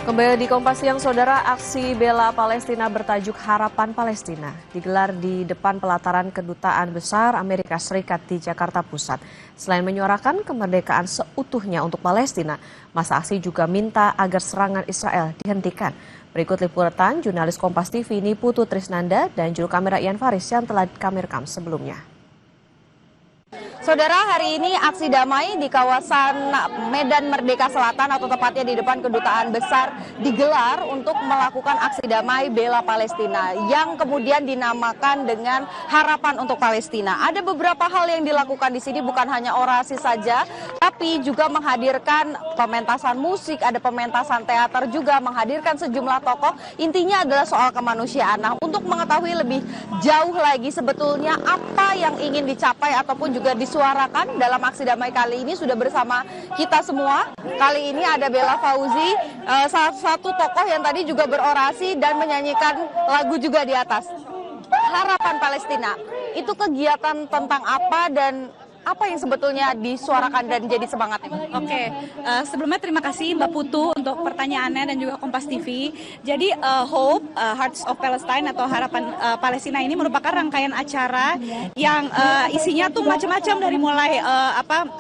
Kembali di Kompas Siang, Saudara, aksi bela Palestina bertajuk Harapan Palestina digelar di depan pelataran Kedutaan Besar Amerika Serikat di Jakarta Pusat. Selain menyuarakan kemerdekaan seutuhnya untuk Palestina, masa aksi juga minta agar serangan Israel dihentikan. Berikut liputan jurnalis Kompas TV Niputu Trisnanda dan juru kamera Ian Faris yang telah kami rekam sebelumnya. Saudara, hari ini aksi damai di kawasan Medan Merdeka Selatan atau tepatnya di depan Kedutaan Besar digelar untuk melakukan aksi damai bela Palestina yang kemudian dinamakan dengan Harapan untuk Palestina. Ada beberapa hal yang dilakukan di sini, bukan hanya orasi saja, tapi juga menghadirkan pementasan musik, ada pementasan teater juga, menghadirkan sejumlah tokoh. Intinya adalah soal kemanusiaan. Nah, untuk mengetahui lebih jauh lagi sebetulnya apa yang ingin dicapai ataupun juga disuarakan dalam aksi damai kali ini, sudah bersama kita semua. Kali ini ada Bella Fauzi, salah satu tokoh yang tadi juga berorasi dan menyanyikan lagu juga di atas. Harapan Palestina, itu kegiatan tentang apa dan apa yang sebetulnya disuarakan dan jadi semangatnya? Oke, sebelumnya terima kasih Mbak Putu untuk pertanyaannya dan juga Kompas TV. Jadi Hope, Hearts of Palestine atau Harapan Palestina ini merupakan rangkaian acara yang isinya tuh macam-macam, dari mulai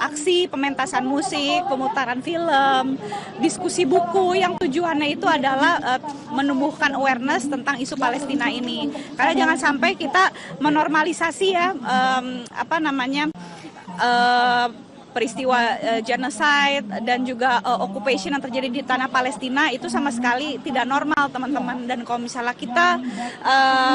aksi, pementasan musik, pemutaran film, diskusi buku yang tujuannya itu adalah menumbuhkan awareness tentang isu Palestina ini. Karena jangan sampai kita menormalisasi ya peristiwa genocide dan juga occupation yang terjadi di tanah Palestina itu sama sekali tidak normal, teman-teman. Dan kalau misalnya kita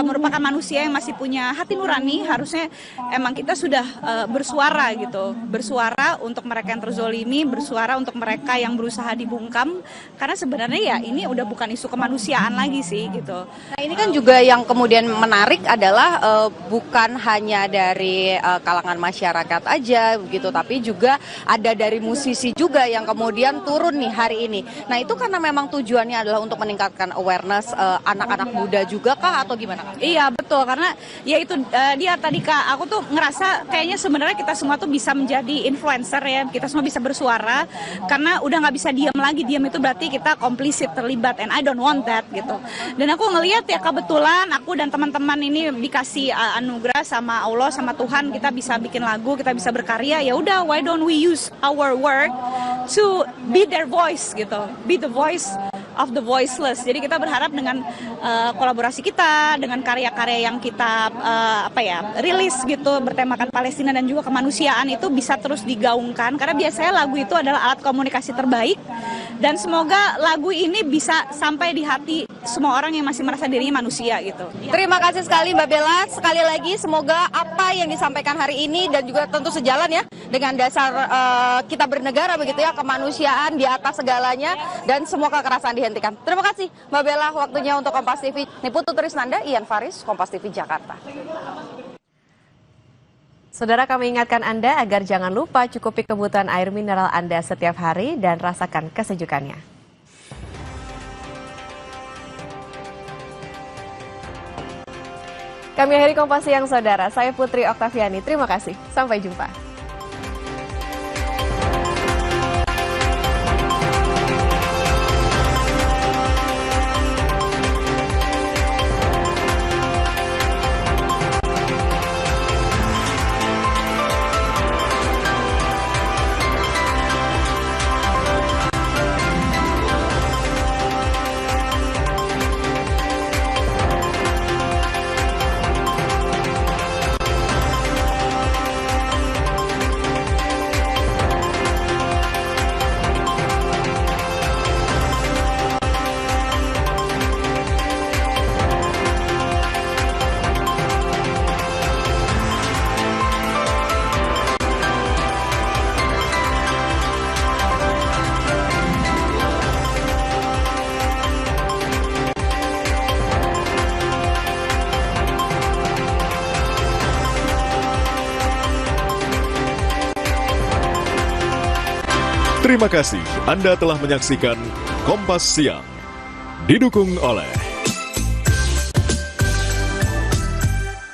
merupakan manusia yang masih punya hati nurani, harusnya emang kita sudah bersuara gitu, bersuara untuk mereka yang terzolimi, bersuara untuk mereka yang berusaha dibungkam, karena sebenarnya ya ini udah bukan isu kemanusiaan lagi sih gitu. Nah, ini kan juga yang kemudian menarik adalah bukan hanya dari kalangan masyarakat aja begitu, tapi juga ada dari musisi juga yang kemudian turun nih hari ini. Nah, itu karena memang tujuannya adalah untuk meningkatkan awareness anak-anak muda juga kah atau gimana? Iya betul, karena ya itu dia tadi Kak, aku tuh ngerasa kayaknya sebenarnya kita semua tuh bisa menjadi influencer ya, kita semua bisa bersuara karena udah nggak bisa diam lagi. Diam itu berarti kita komplisit, terlibat, and I don't want that gitu. Dan aku ngelihat ya kebetulan aku dan teman-teman ini dikasih anugerah sama Allah, sama Tuhan, kita bisa bikin lagu, kita bisa berkarya. Ya udah, why don't we use our work to be their voice gitu, be the voice of the voiceless. Jadi kita berharap dengan kolaborasi kita, dengan karya-karya yang kita rilis gitu bertemakan Palestina dan juga kemanusiaan itu bisa terus digaungkan, karena biasanya lagu itu adalah alat komunikasi terbaik, dan semoga lagu ini bisa sampai di hati semua orang yang masih merasa dirinya manusia gitu. Terima kasih sekali Mbak Bella. Sekali lagi semoga apa yang disampaikan hari ini dan juga tentu sejalan ya dengan dasar kita bernegara begitu ya, kemanusiaan di atas segalanya, dan semua kekerasan dihentikan. Terima kasih Mbak Bella waktunya untuk Kompas TV. Niputu Trisnanda, Ian Faris, Kompas TV Jakarta. Saudara, kami ingatkan Anda agar jangan lupa cukupi kebutuhan air mineral Anda setiap hari dan rasakan kesejukannya. Kami akhiri Kompas Siang, Saudara. Saya Putri Oktaviani. Terima kasih. Sampai jumpa. Terima kasih Anda telah menyaksikan Kompas Siang. Didukung oleh